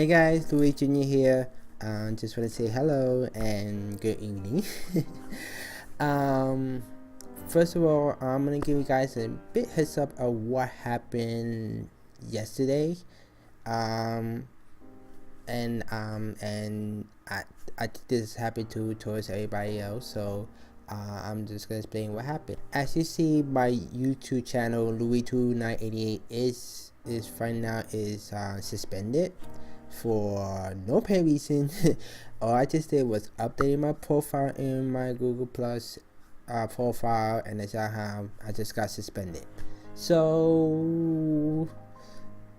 Hey guys, Louis Jr. here. Just want to say hello and good evening. um, First of all, I'm gonna give you guys a bit heads up of what happened yesterday. Um, and I think this happened towards everybody else. So I'm just gonna explain what happened. As you see, my YouTube channel Louis2988 is right now is suspended for no pay reason. All I just did was updating my profile in my Google Plus profile, and as I just got suspended. So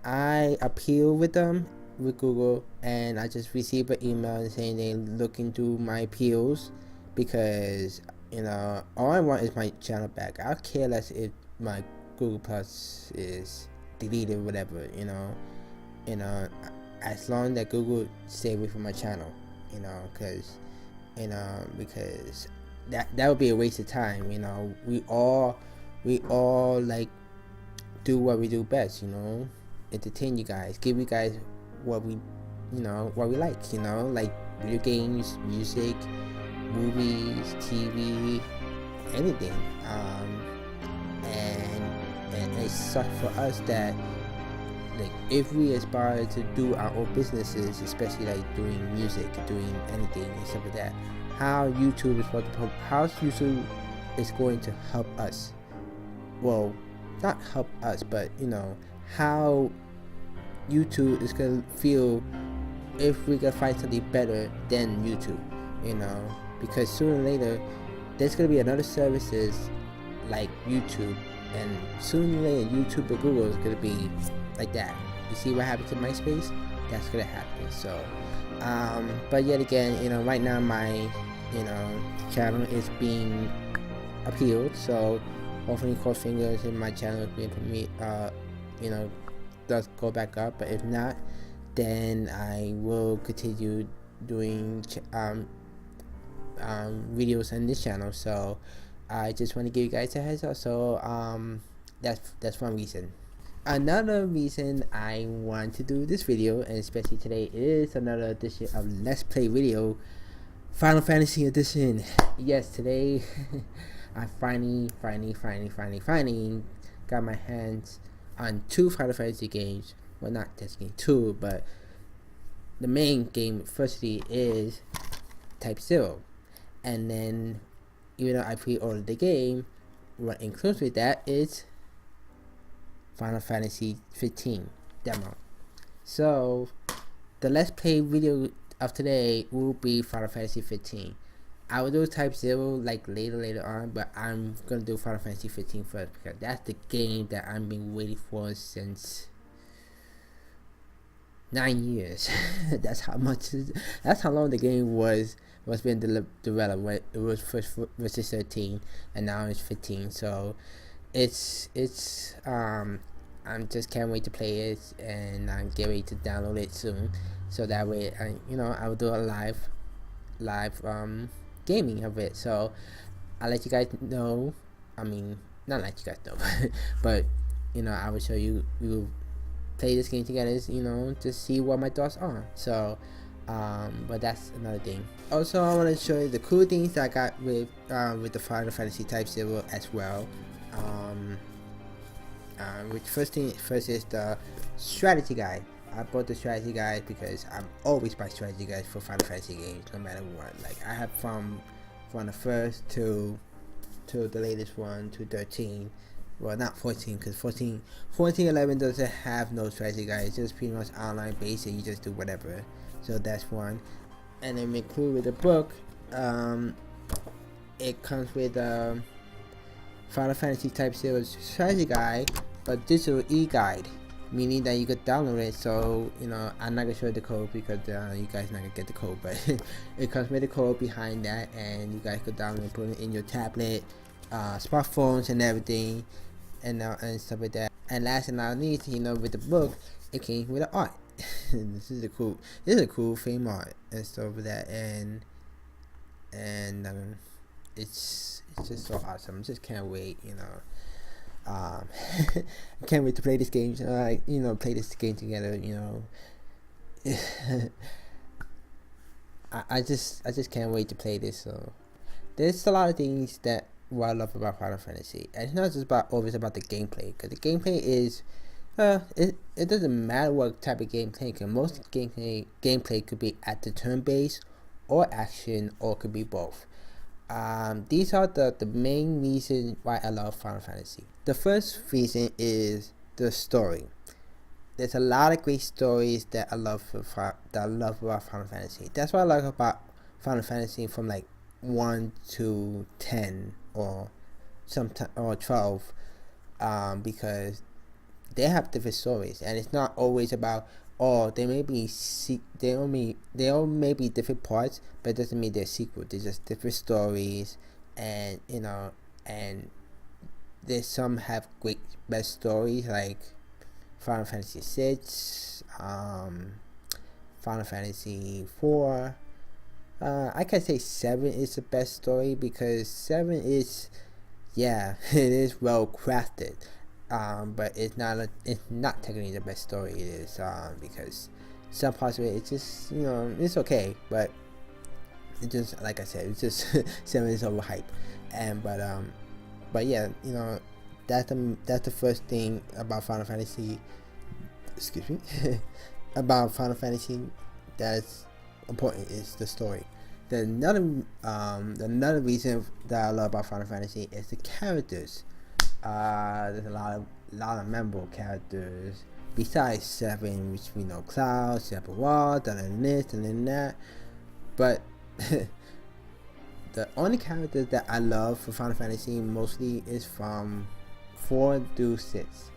I appealed with them with Google, and I just received an email saying they looking through my appeals because all I want is my channel back. I care less if my Google Plus is deleted, whatever. You know, as long that Google stay away from my channel, because that would be a waste of time. We all like do what we do best. Entertain you guys, give you guys what we like. Like video games, music, movies, TV, anything. And it sucks for us that, like, if we aspire to do our own businesses, especially like doing music, doing anything and stuff like that, how YouTube is going to help us. Well, not help us, but how YouTube is gonna feel if we can find something better than YouTube. Because sooner or later there's gonna be another services like YouTube, and sooner or later YouTube or Google is gonna be like that. You see what happened to MySpace? That's gonna happen. So but yet again, right now my channel is being appealed, so hopefully cross fingers and my channel is being does go back up. But if not, then I will continue doing videos on this channel. So I just want to give you guys a heads up. So that's one reason. Another reason I want to do this video, and especially today, is another edition of Let's Play video, Final Fantasy Edition. Yes, today I finally got my hands on 2 Final Fantasy games. Well, not technically 2, but the main game firstly is Type 0. And then, even though I pre-ordered the game, what includes with that is Final Fantasy 15 demo. So the Let's Play video of today will be Final Fantasy 15. I will do Type 0 like later on, but I'm gonna do Final Fantasy 15 first because that's the game that I've been waiting for since 9 years. That's how long the game was being developed. It was first versus 13, and now it's 15. So it's I'm just can't wait to play it, and I'm getting ready to download it soon. So that way, I will do a live gaming of it. So I'll let you guys know. I mean, not let you guys know, but I will show you. We will play this game together, to see what my thoughts are. So but that's another thing. Also, I want to show you the cool things that I got with the Final Fantasy Type 0 as well. Which first is the strategy guide. I bought the strategy guide because I'm always buy strategy guides for Final Fantasy games, no matter what. Like, I have from the first to the latest one to 13. Well, not 14, because 14 11 doesn't have no strategy guide. It's just pretty much online based, and you just do whatever. So that's one. And then included with the book, it comes with Final Fantasy Type 0 strategy guide, but digital e-guide, meaning that you could download it. So I'm not gonna show the code because you guys not gonna get the code, but it comes with the code behind that, and you guys could download it, put it in your tablet, smartphones, and everything, and stuff like that. And last and not least, with the book, it came with the art. This is a cool frame art and stuff like that, and it's just so awesome. Just can't wait. I can't wait to play this game. Play this game together. I just can't wait to play this. So there's a lot of things that what I love about Final Fantasy, and it's not just about always about the gameplay, because the gameplay is it doesn't matter what type of gameplay. Cause most gameplay could be at the turn base, or action, or could be both. These are the main reasons why I love Final Fantasy. The first reason is the story. There's a lot of great stories that I love about Final Fantasy. That's what I like about Final Fantasy from like 1 to 10 or sometimes or 12, because they have different stories, and it's not always about, oh, they all may be different parts, but it doesn't mean they're sequel. They're just different stories, and and there's some have great best stories like Final Fantasy 6, Final Fantasy 4. I can say 7 is the best story, because 7 is, yeah, it is well crafted. But it's not technically the best story it is, because some parts of it, it's just, it's okay, but it just, like I said, it's just 7 is overhyped. But yeah, that's the first thing about Final Fantasy. Excuse me, about Final Fantasy that's important is the story. Another reason that I love about Final Fantasy is the characters. There's a lot of memorable characters besides 7, which we know Cloud, Sephiroth, and this and then that. But the only characters that I love for Final Fantasy mostly is from 4 through 6,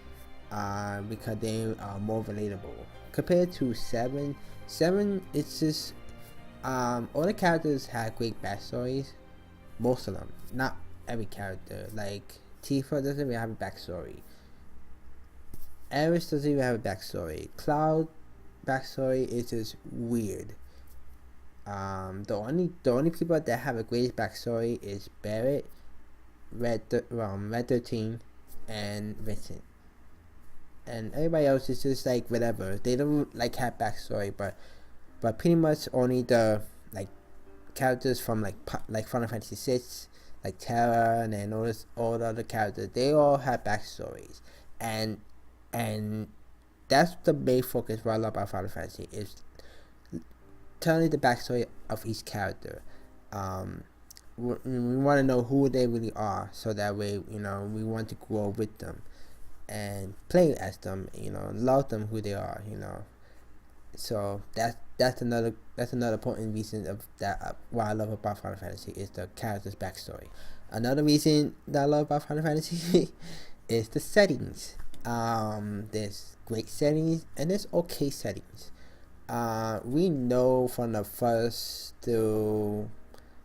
because they are more relatable compared to 7. 7, it's just all the characters have great backstories. Most of them, not every character. Like Tifa doesn't even have a backstory. Aerith doesn't even have a backstory. Cloud backstory is just weird. The only people that have a great backstory is Barrett, Red 13, and Vincent. And everybody else is just like whatever. They don't like have backstory, but pretty much only the like characters from like Final Fantasy 6, like Terra, and then all the other characters, they all have backstories, and that's the main focus what I love about Final Fantasy is telling the backstory of each character. We want to know who they really are, so that way we want to grow with them and play as them, love them who they are, So that's another important reason of that what I love about Final Fantasy is the character's backstory. Another reason that I love about Final Fantasy is the settings. There's great settings and there's okay settings. We know from the first to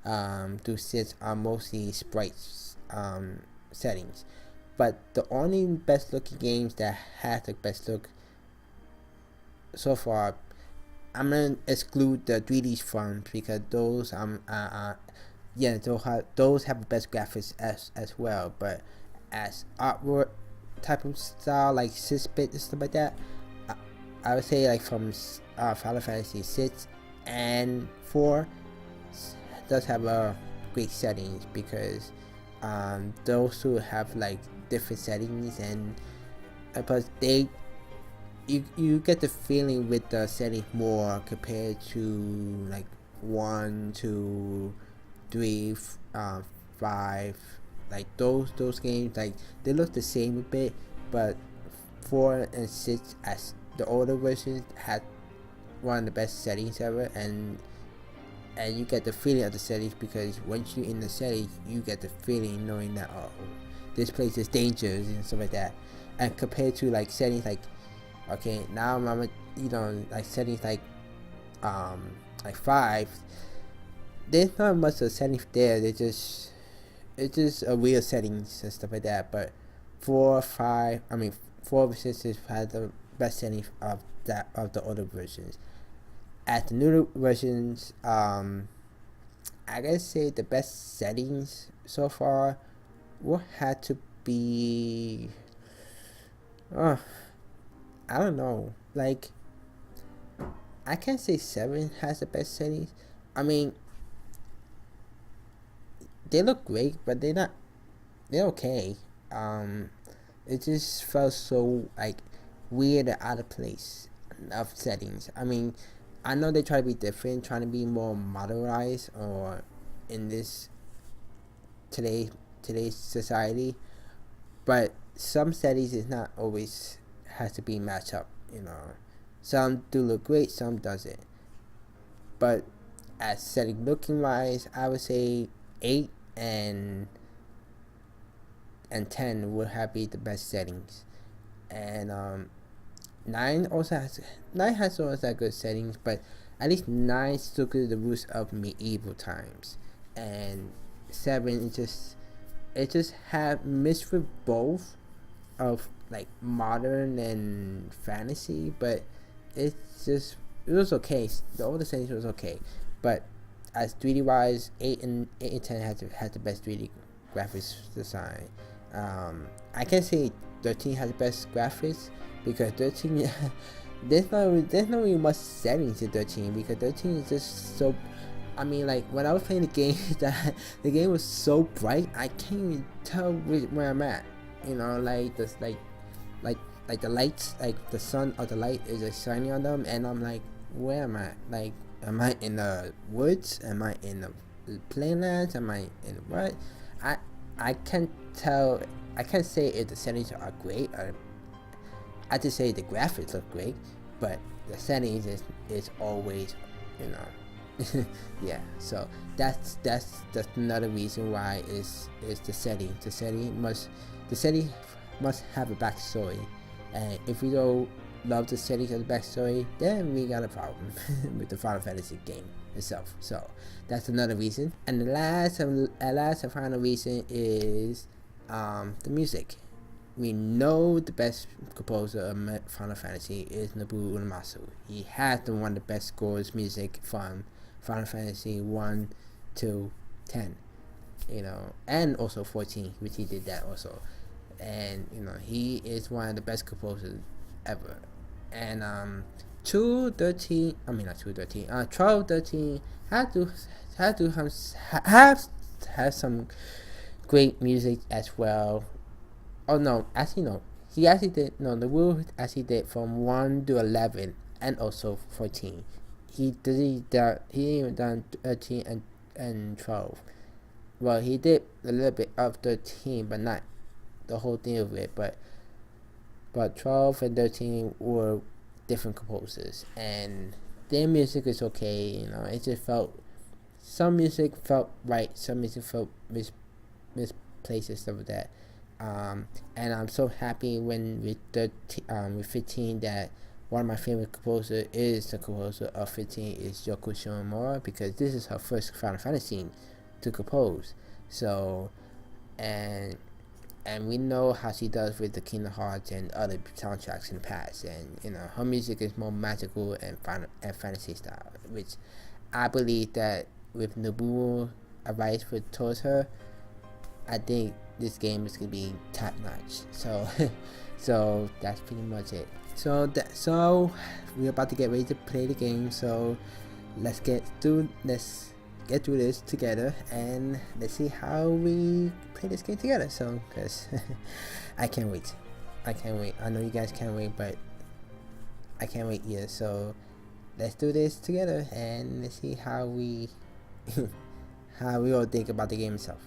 6 are mostly sprites settings, but the only best looking games that have the best look so far, I'm gonna exclude the 3D phones, because those those have the best graphics as well. But as artwork type of style, like 6-bit and stuff like that, I would say like from Final Fantasy 6 and 4 does have a great settings, because those two have like different settings, and plus you get the feeling with the settings more compared to like 1, 2, 3, 5, like those games, like they look the same a bit, but 4 and 6 as the older versions had one of the best settings ever, and you get the feeling of the settings, because once you're in the settings, you get the feeling knowing that, oh, this place is dangerous and stuff like that. And compared to like settings like, okay, now I'm like settings like 5, there's not much of settings there. It's just a weird settings and stuff like that. But 4, 5, 4 versions had the best settings of the older versions. At the newer versions, I gotta say the best settings so far will have to be, I don't know, like I can't say 7 has the best settings. I mean, they look great, but they're not. They're okay. Um, it just felt so like weird and out of place of settings. I mean, I know they try to be different, trying to be more modernized or in this today today's society, but some settings is not always has to be matched up. Some do look great, some doesn't. But as setting looking wise, I would say 8 and 10 would have be the best settings, and 9 has also good settings, but at least 9 still good the roots of medieval times, and 7 it just have mixed with both of like modern and fantasy, but it was okay. All the settings was okay, but as 3D wise, 8 and 10 had the best 3D graphics design. I can say 13 has the best graphics because 13 there's not really much settings to 13 because 13 is just so. I mean, like when I was playing the game, the game was so bright I can't even tell where I'm at. Like this, like the lights, like the sun or the light is just shining on them, and I'm like, where am I? Like, am I in the woods? Am I in the plainlands? Am I in what? I can't tell. I can't say if the settings are great. I just say the graphics look great, but the settings is always, you know. Yeah. So that's another reason why is the setting. The setting must have a backstory, and if we don't love the settings of the backstory, then we got a problem with the Final Fantasy game itself. So that's another reason. And the last and final reason is the music. We know the best composer of Final Fantasy is Nobuo Uematsu. He has one of the best scores music from Final Fantasy 1 to 10, and also 14, which he did that also. And he is one of the best composers ever. And 213, I mean not 213, 1213 have some great music as well. Oh no, actually no. He actually did the Woo actually did from 1 to 11 and also 14. He didn't even done 13 and 12. Well, he did a little bit of 13, but not the whole thing of it. But 12 and 13 were different composers, and their music is okay. It just felt, some music felt right, some music felt misplaced and stuff like that. And I'm so happy with 15 that one of my favorite composers is the composer of 15 is Yoko Shimomura, because this is her first Final Fantasy to compose. So, and we know how she does with the Kingdom Hearts and other soundtracks in the past, and her music is more magical and fantasy style, which I believe that with Nobuo advice towards her, I think this game is gonna be top notch. So, so that's pretty much it. So we're about to get ready to play the game. So let's get through this together, and let's see how we play this game together. So, cause I can't wait. I know you guys can't wait, but I can't wait either. So let's do this together, and let's see how we how we all think about the game itself.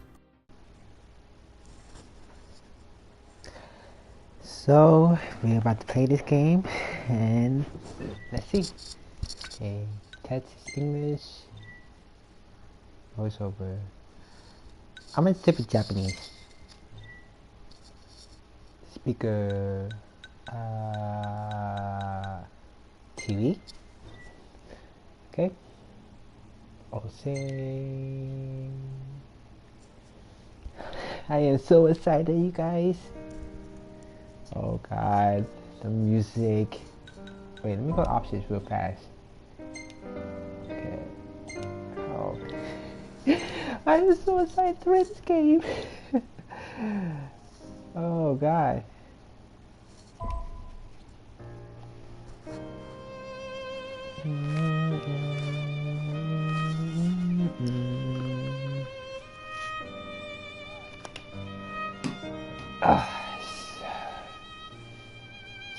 So we're about to play this game, and let's see. Okay, text English, voiceover. I'm gonna stick with Japanese. Speaker, TV. Okay. Okay. I am so excited, you guys. Oh god, the music. Wait, let me go to options real fast. Okay. Oh. I am so excited to play this game. Oh god.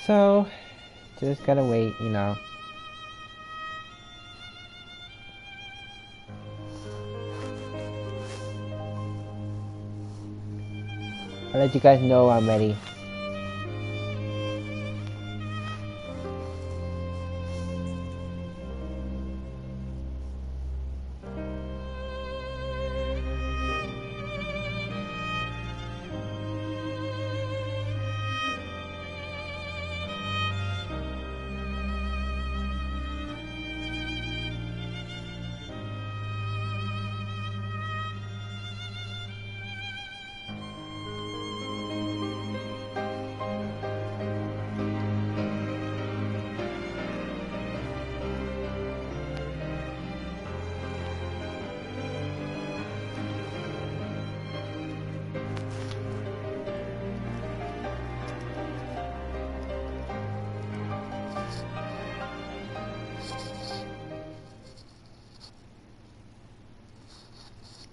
So, just gotta wait, you know. I'll let you guys know I'm ready.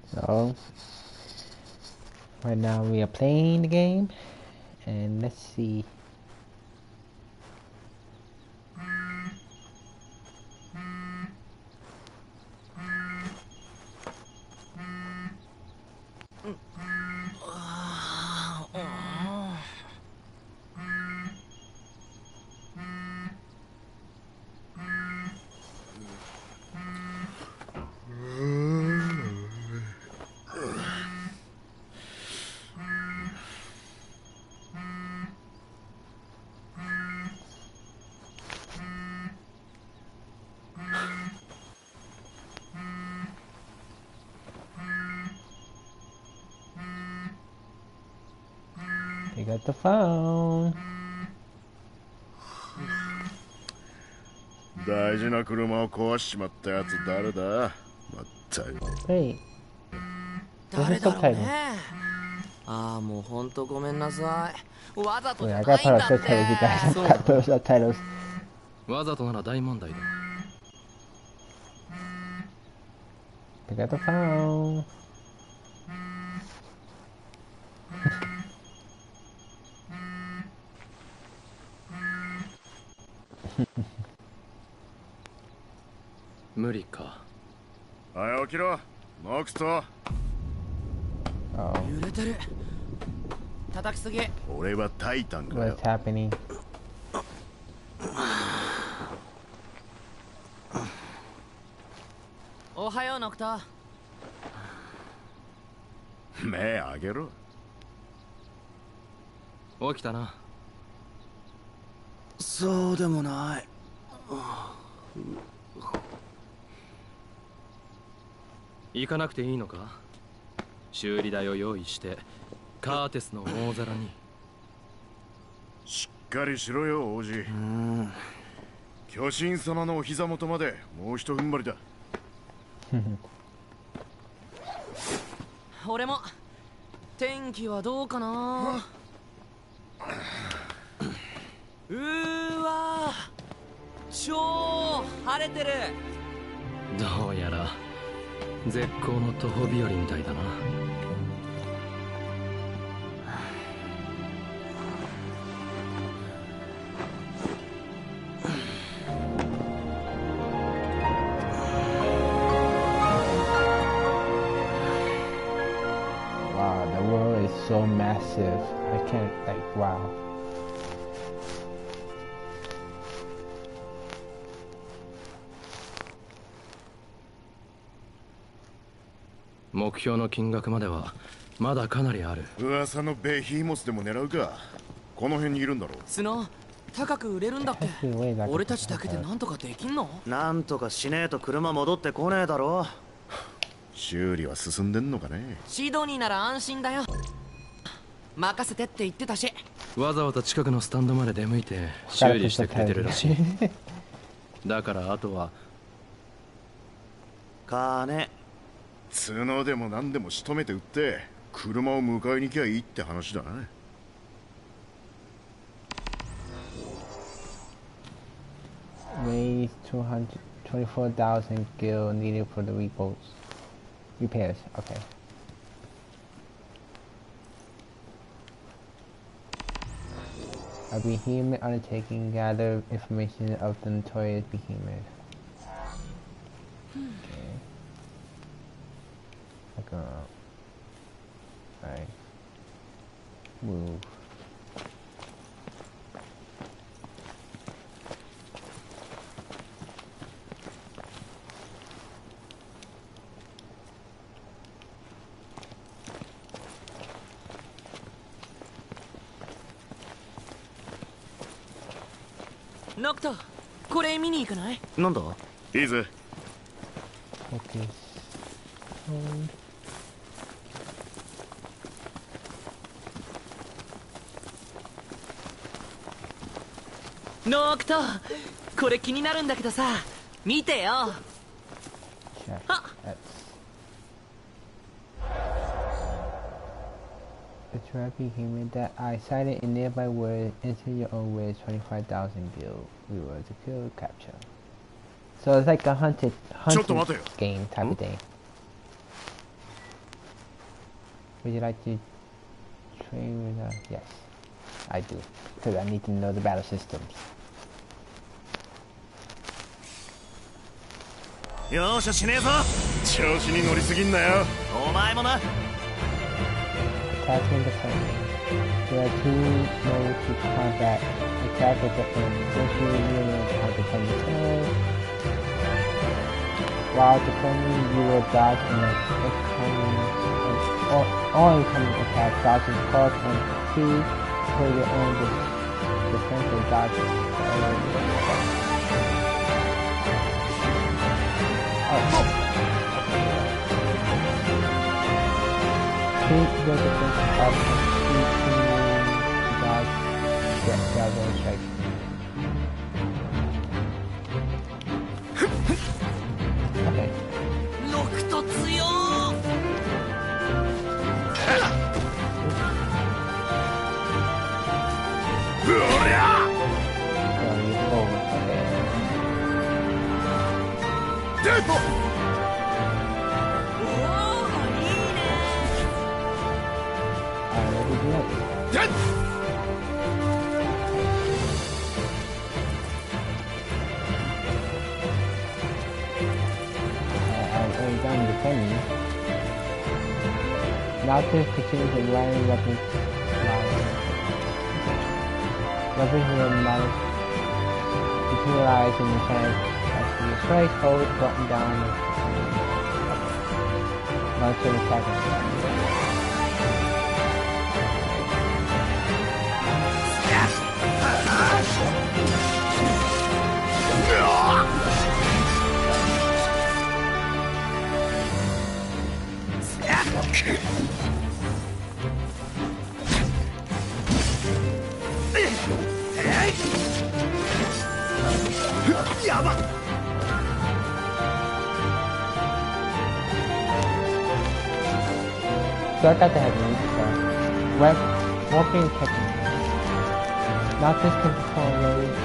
So, right now we are playing the game, and let's see. Pick up the phone. 大事な車を壊しちまったやつ誰だ？まったく。Wait. 誰だろうね。ああ、もうほんとごめんなさい。わざと Wait, じゃ I な gotta いん put だ up って。 subtitles, you guys. I gotta put up subtitles. わざとなら大問題だ。Pick up the phone. 無理か。はい、起きろ。ノクト。揺れてる。叩きすぎ。俺はタイタンかよ。What's happening? おはようノクト。目あげろ。起きたな。そうでもない。行かなくていいのか？修理代を用意してカーテスの大皿に。しっかりしろよ王子。巨神様のお膝元までもう一踏ん張りだ。俺も天気はどうかな。うーわー、超晴れてる。どうやら絶好の徒歩日和みたいだな。Wow, the world is so massive. I can't, like, wow. 目標の金額まではまだかなりある。噂のベヒーモスでも狙うか。この辺にいるんだろう。角高く売れるんだっけ。俺たちだけでなんとかできんの？なんとかしねえと車戻ってこねえだろ。修理は進んでんのかね。シドニーなら安心だよ。任せてって言ってたし。わざわざ近くのスタンドまで出向いて修理してくれてるらしい。だからあとは金。角でも何でも仕留めて売って車を迎えに行きゃいいって話だな。Wait. needs 224,000 gil needed for the repairs. Okay. A behemoth undertaking gather information of the notorious behemoth. Okay. Alright. Move.ノクト、これ見に行かない？なんだ？いいぜ。Okay.ノクト、これ気になるんだけどさ、見てよ。Check. Ah. The trappy human that I sighted in nearby woods. Enter your own woods. 25,000 gil. We were to kill capture. So it's like a hunted game type of thing. Would you like to train with yes, I do. Because I need to know the battle systems. よーし、しねえぞ。調子に乗りすぎんなよ。お前もな。Attacking the friendly. There are two modes to combat. Attack with the friendly. First you will attack the friendly turn. While the friendly you will dodge an all incoming attack, dodging cause and speed for your own defense or dodge. Speed your defense up and speed to dodge dragon strike. Okay. ノクト強ー。うおりゃ So you hold. Okay. でっおお、いいね。Alright, what did you like? でっ I've already done defending. Now to continue to land weapons. Weapons will materialize in the hand. After you strike, hold button down. Launch an attack. So I got the headline. Walking technique. Not just can perform loads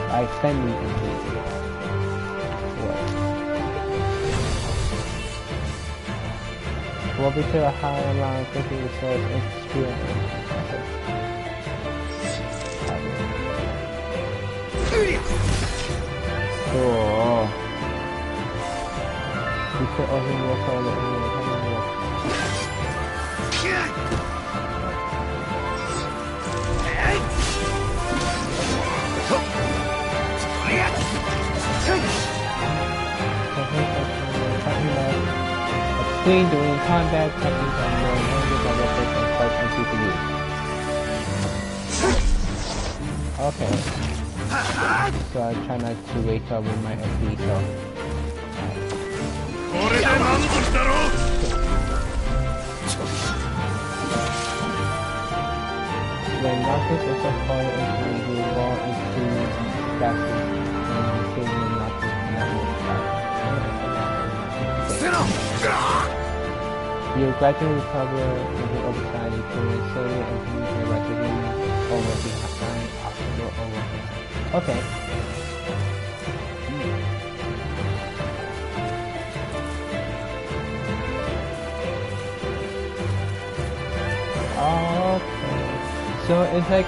by extending the will be to a high amount of quickly resource and skill. Cool. You could also work on the Explain during combat techniques are more longer developers and parts and CPU. Okay. So I try not to wake up with my FP, so. これで満足だろう When Marcus was so far into the wall into gases and saving Marcus you gradually recover into overtime to slowly and continue to rapidly over behind obstacle over behind. Okay. Okay. So it's like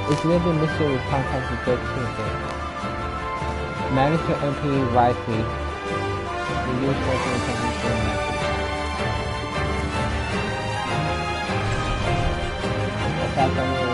it's little bit mystery with contact with 13 there. Manage your MP wisely. You use personal technical message. Attack on your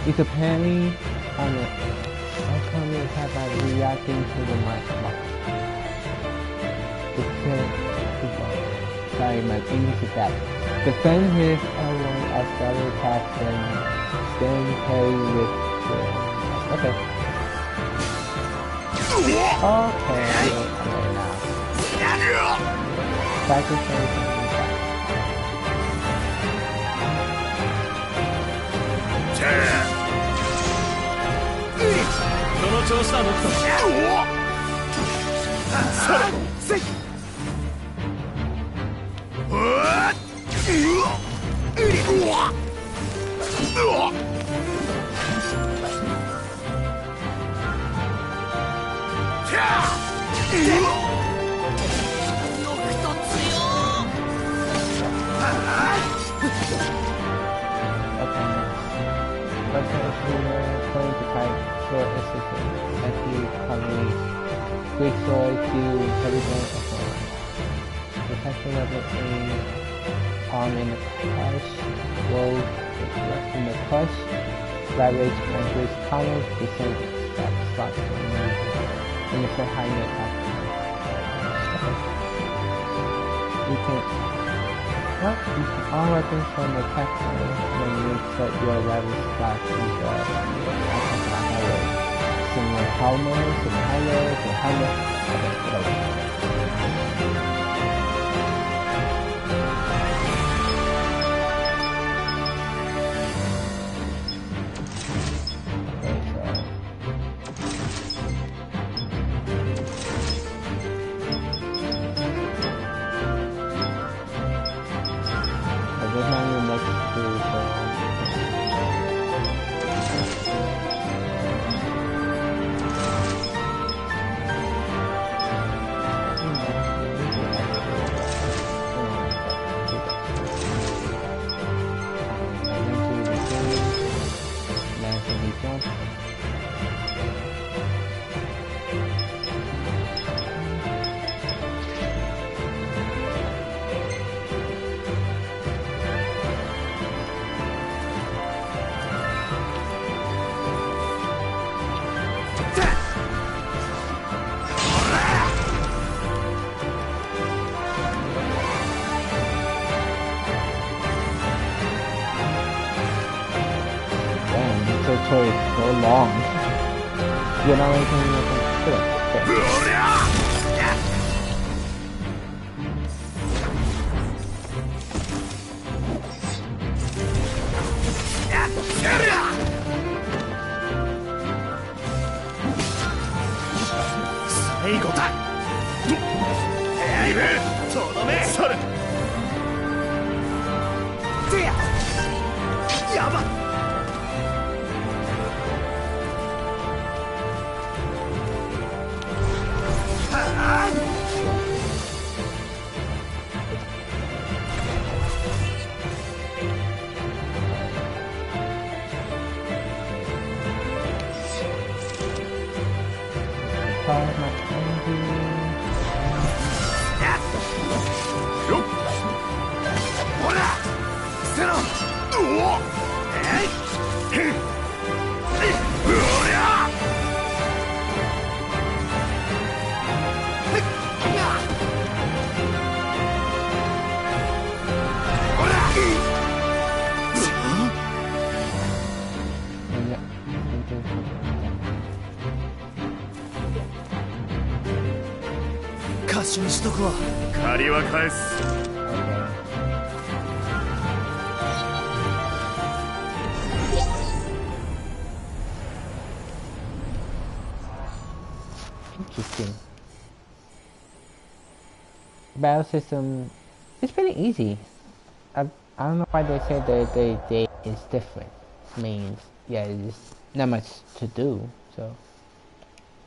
you could parry on the upcoming attack by reacting to the mic box. Sorry, my English is bad. Defend with one as double attack, then parry with the... Okay. Okay, now. Cycle change. その調子だ、ドクター。それ、せい。Short assistant, FP recovery, quick sword, Q, everything, and so on. Protection level aim, arm in the crush, roll in the crush, leverage, anchors, counter, descent, stack, slots, and the for high net up. You can all weapons from the attack when you set your leverage slot to the similar helmets and highlights and helmets. Okay. There's not even much to do, so... Territory is so long. You're not making anything good. 緒にしとくわ。借りは返す。Interesting. Battle system is pretty easy. I don't know why they say they is different. Means yeah, it's not much to do. So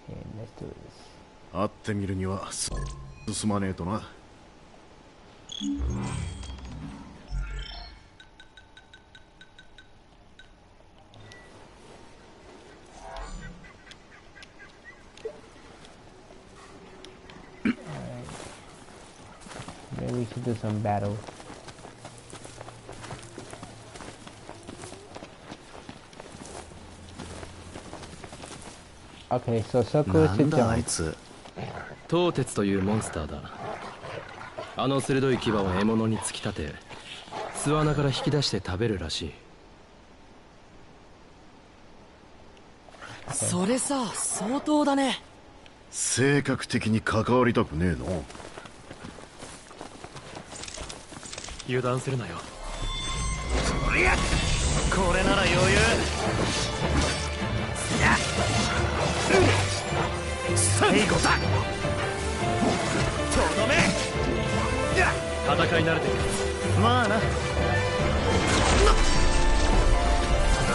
yeah, let's do this. 会ってみるには進まねえとな。Maybe we should do some battle. Okay, so circle is to なんだあい jump. つ。東鉄というモンスターだ。あの鋭い牙を獲物に突き立て巣穴から引き出して食べるらしい。それさ、相当だね。性格的に関わりたくねえの。油断するなよ。これなら余裕。最後だ。とどめ。戦い慣れてる。まあな。ほ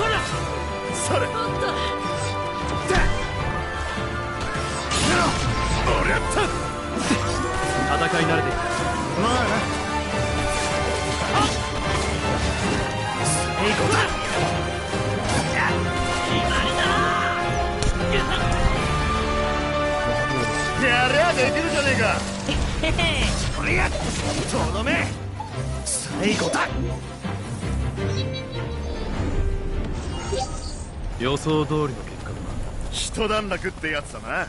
ら。それ。俺やった。戦い慣れてる。まあな。最後だ。やりゃできるじゃねえか。これやとどめ。最後だ。予想通りの結果だ。一段落ってやつだな。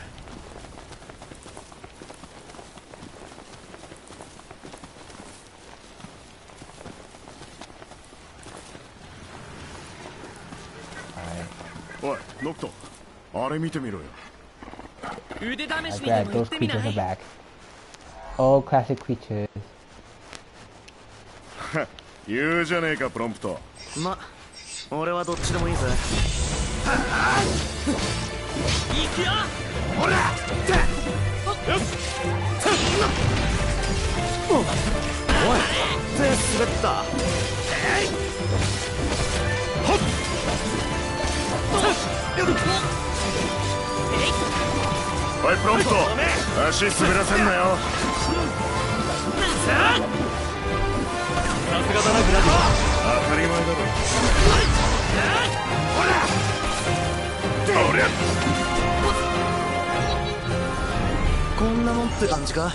おい、ノクト、あれ見てみろよ。腕試 I しにで grab も行っ those てみ creatures な in い the back. All classic creatures. 言うじゃねえか、プロンプト。ま、俺はどっちでもいいぜ。行くよ。ほら。よし。おい、手滑った。ほっ。おい、プロンプト、足滑らせんなよ。さすがだなグラディ当たり前だろ。俺や。こんなもんって感じか。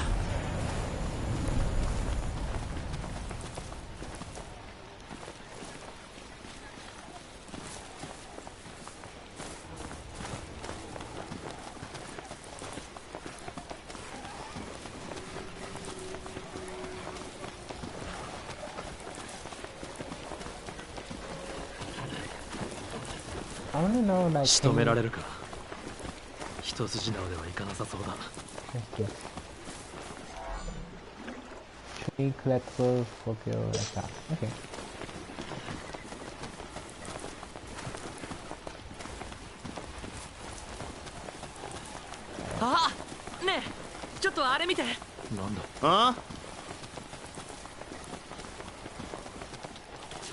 I want to know like. 仕留められるか。一筋縄ではいかなさそうだ。Yes. Tree collectibles for kill like that. Okay. あ、ねえ、ちょっとあれ見て。なんだ。あ？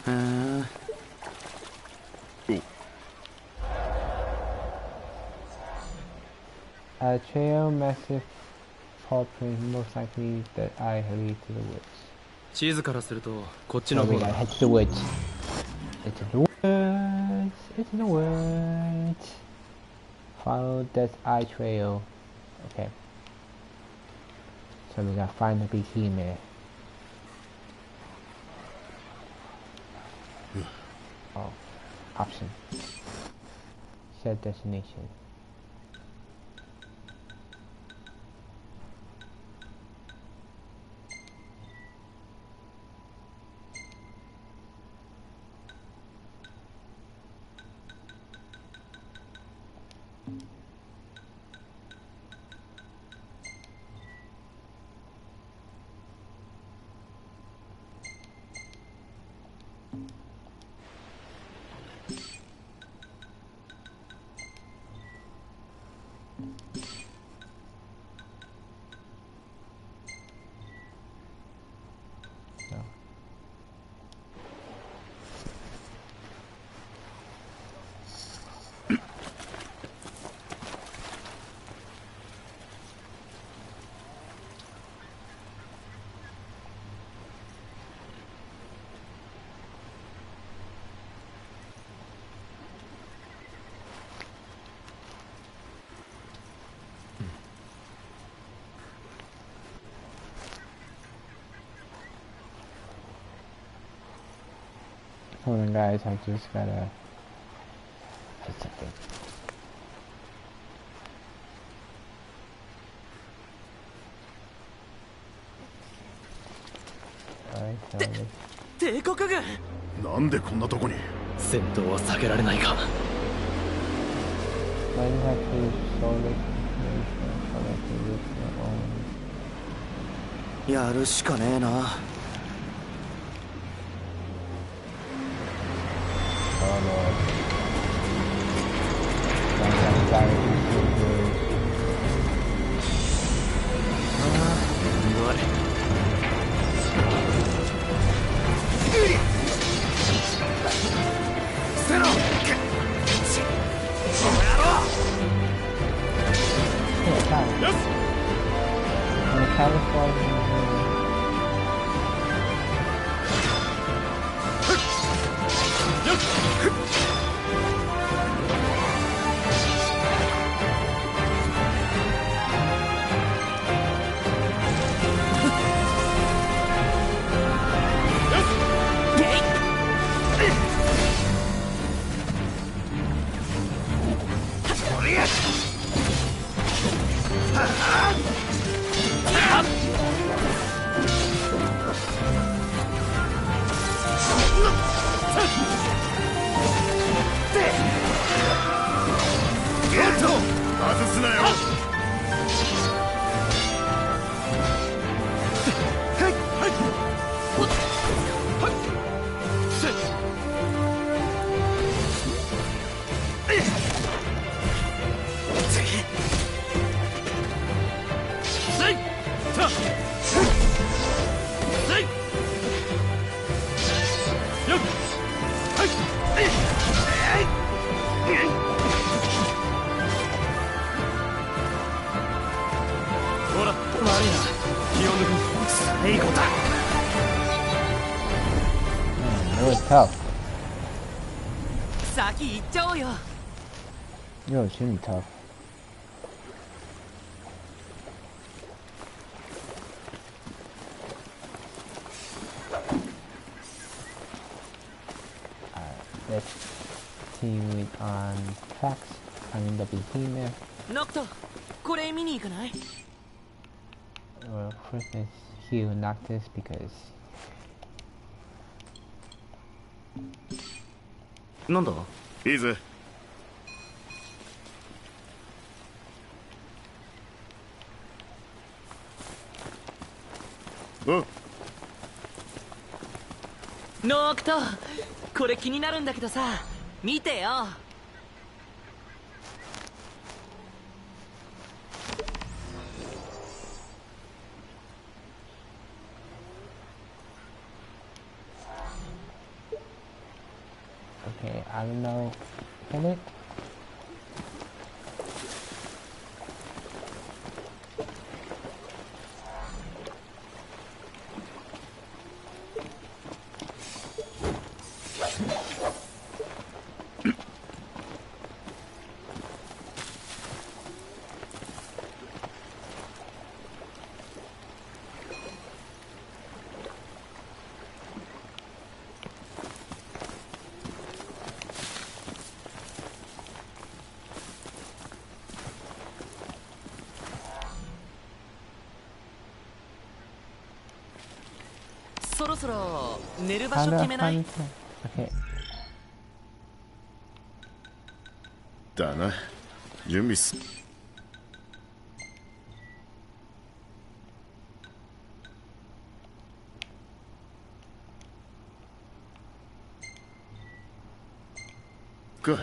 へえ。A trail massive paw print most likely that I lead to the woods. 地図からするとこっち So の we 方 gotta だ。 head to the woods. It's in the woods. It's in the woods. Follow that eye trail. Okay. So we gotta find the behemoth. Oh, option. Set destination. Hold on, guys. I just gotta just something. Alright, so 帝国軍。なんでこんなとこに。戦闘は避けられないか。why do you have to shoulder to やるしかねえな。外すなよ。Tough. 先行っちゃおうよ。 Yo, it's really tough. Let's see it on tracks. I mean the behemoth. ノクト、これ見に行かない？ Well, first let's heal Noctis because なんだ？いいぜ。お。ノクト、これ気になるんだけどさ、見てよ。okay, I don't know. Can it?そろそろ寝る場所決めない？ Okay. だな。準備す。か。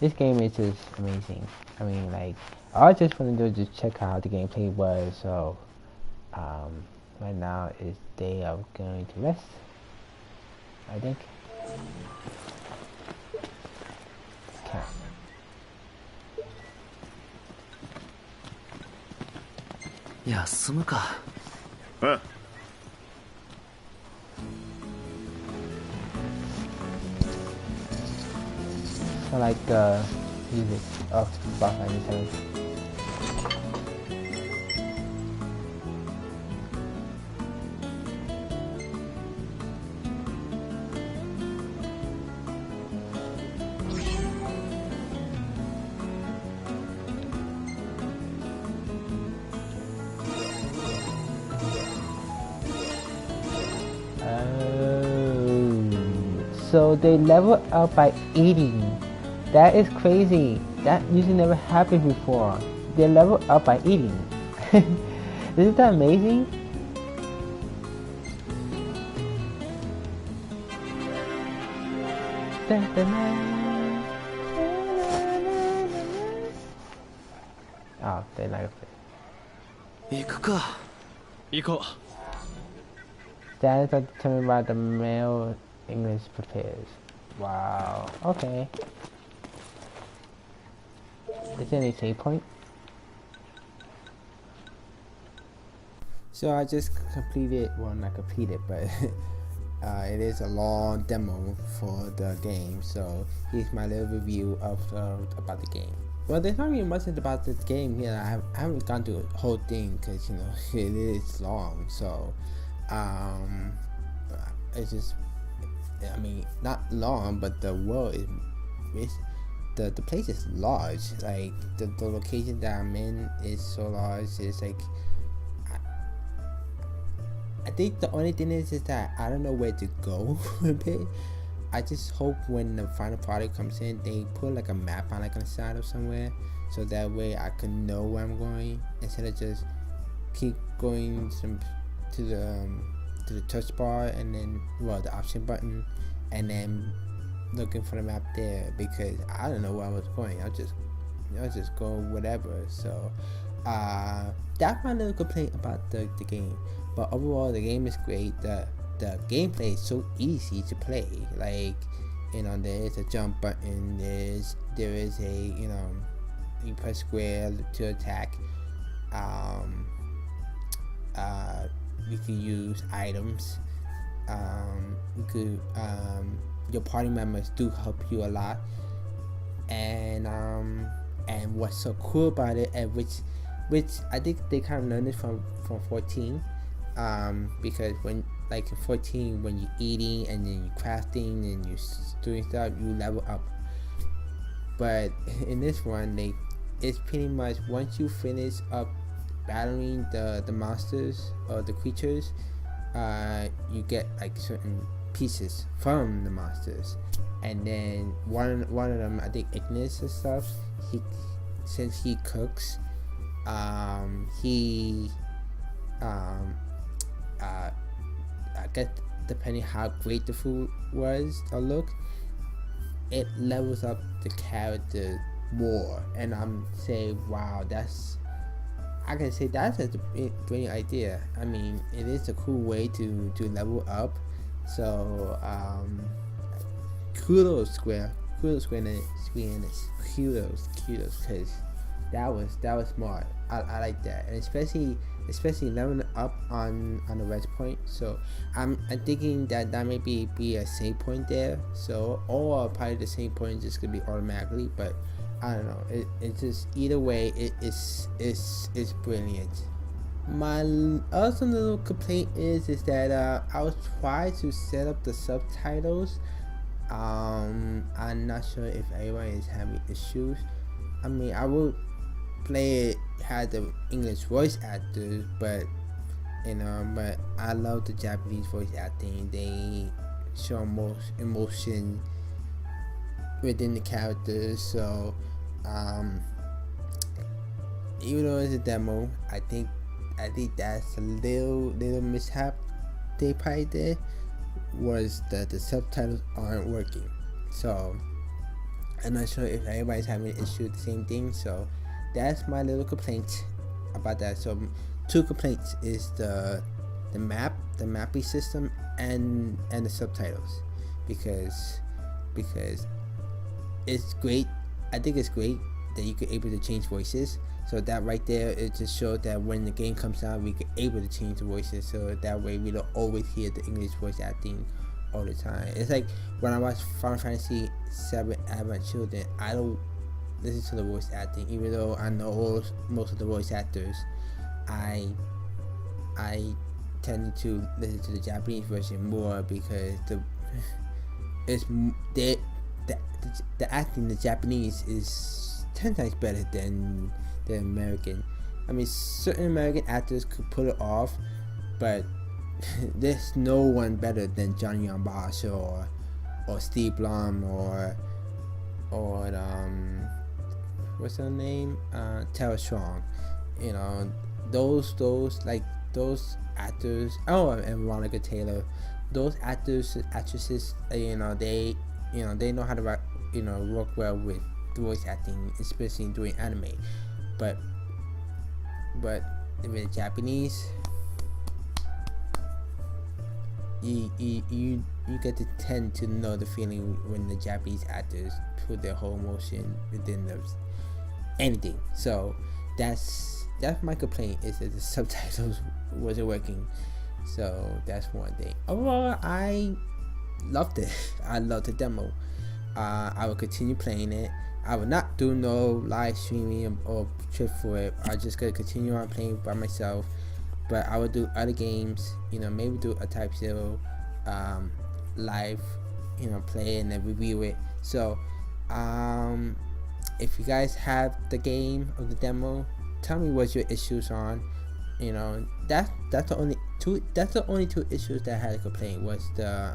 this game is just amazing. I mean, like, all I just want to do is just check out how the gameplay was. So, right now is day of going to rest, I think. Okay.休むか。ああ So like music of Boss 97. So they level up by eating. That is crazy. That usually never happened before. They level up by eating. Isn't that amazing? Oh, they like it. 行くか。行こ That is determined by the male English prepares. Wow. Okay. Is there any save point? So I just completed, well, not completed, but it is a long demo for the game. So here's my little review of about the game. Well, there's not really much about this game. I haven't gone through the whole thing because it is long. So it's just, I mean, not long, but the world is the place is large. Like the location that I'm in is so large. It's like I think the only thing is that I don't know where to go with it. I just hope when the final product comes in, they put like a map on like on the side or somewhere, so that way I can know where I'm going instead of just keep going to the touch bar and then the option button and then looking for the map there, because I don't know where I was going. I just go whatever. So that's my little complaint about the game. But overall, the game is great. The gameplay is so easy to play. Like, there is a jump button. There is a you press square to attack. You can use items. You could your party members do help you a lot. And what's so cool about it, and which I think they kind of learned it from 14. Because when like in 14, when you're eating and then you're crafting and you're doing stuff, you level up. But in this one, it's pretty much once you finish up battling the monsters or the creatures, you get like certain pieces from the monsters, and then one of them, I think Ignis and stuff, since he cooks, I guess depending how great the food was or looked, it levels up the character more. And I'm saying, wow, I can say that's a brilliant idea. I mean, it is a cool way to level up. So kudos Square Enix, kudos, because that was smart. I like that, and especially leveling up on the rest point. So I'm thinking that may be a save point there. So, or probably the save point just gonna be automatically, but I don't know. It's just either way, it's brilliant. My other little complaint is that I was trying to set up the subtitles. I'm not sure if everyone is having issues. I mean, I will play it had the English voice actors, but but I love the Japanese voice acting. They show more emotion within the characters. So even though it's a demo, I think that's a little mishap they probably did, was that the subtitles aren't working. So I'm not sure if everybody's having an issue with the same thing. So that's my little complaint about that. So two complaints is the mapping system and the subtitles, because it's great. I think it's great that you can able to change voices. So that right there, it just shows that when the game comes out, we can able to change the voices. So that way we don't always hear the English voice acting all the time. It's like when I watch Final Fantasy 7 Advent Children, I don't listen to the voice acting, even though I know most of the voice actors. I tend to listen to the Japanese version more because the acting in the Japanese is 10 times better than the American. I mean, certain American actors could pull it off, but there's no one better than Johnny Bosch or Steve Blum or what's her name? Tara Strong. You know, those actors. Oh, and Veronica Taylor. Those actresses. They know how to work well with voice acting, especially doing anime. But in the Japanese, you get to tend to know the feeling when the Japanese actors put their whole emotion within anything. So that's my complaint, is that the subtitles wasn't working. So that's one thing. Overall, I loved it. I loved the demo. I will continue playing it. I will not do no live streaming or trip for it. I'm just gonna continue on playing by myself. But I will do other games. Maybe do a Type 0 live, play and then review it. So, if you guys have the game or the demo, tell me what your issues on. That's the only two issues that I had to complain was the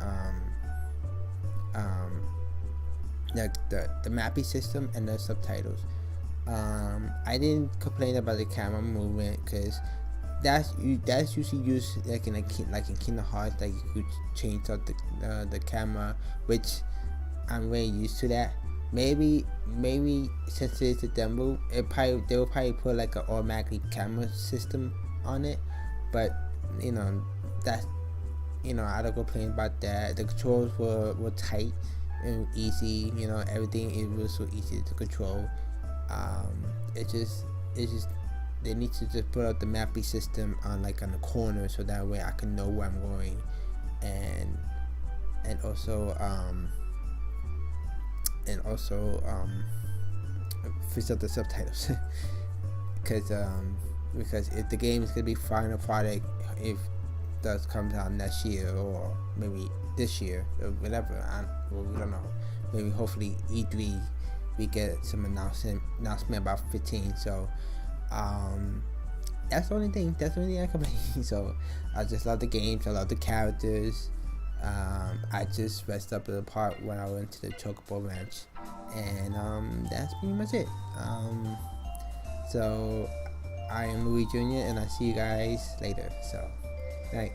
mapping system and the subtitles. I didn't complain about the camera movement because that's usually used like in Kingdom Hearts, like you could change out the camera, which I'm very used to that. Maybe since it's a demo, they will probably put like an automatic camera system on it, but that's I don't complain about that. The controls were tight and easy. Everything it was so easy to control. It's just they need to just put out the mapping system on the corner, so that way I can know where I'm going, and also fix up the subtitles. because if the game is gonna be final product, if does comes out next year or maybe this year or whatever, we don't know. Maybe hopefully E3 we get some announcement about 15. So that's the only thing I can play. So I just love the games. I love the characters. I just messed up the part when I went to the Chocobo Ranch, and that's pretty much it. So I am Louis Jr. and I see you guys later. So, night.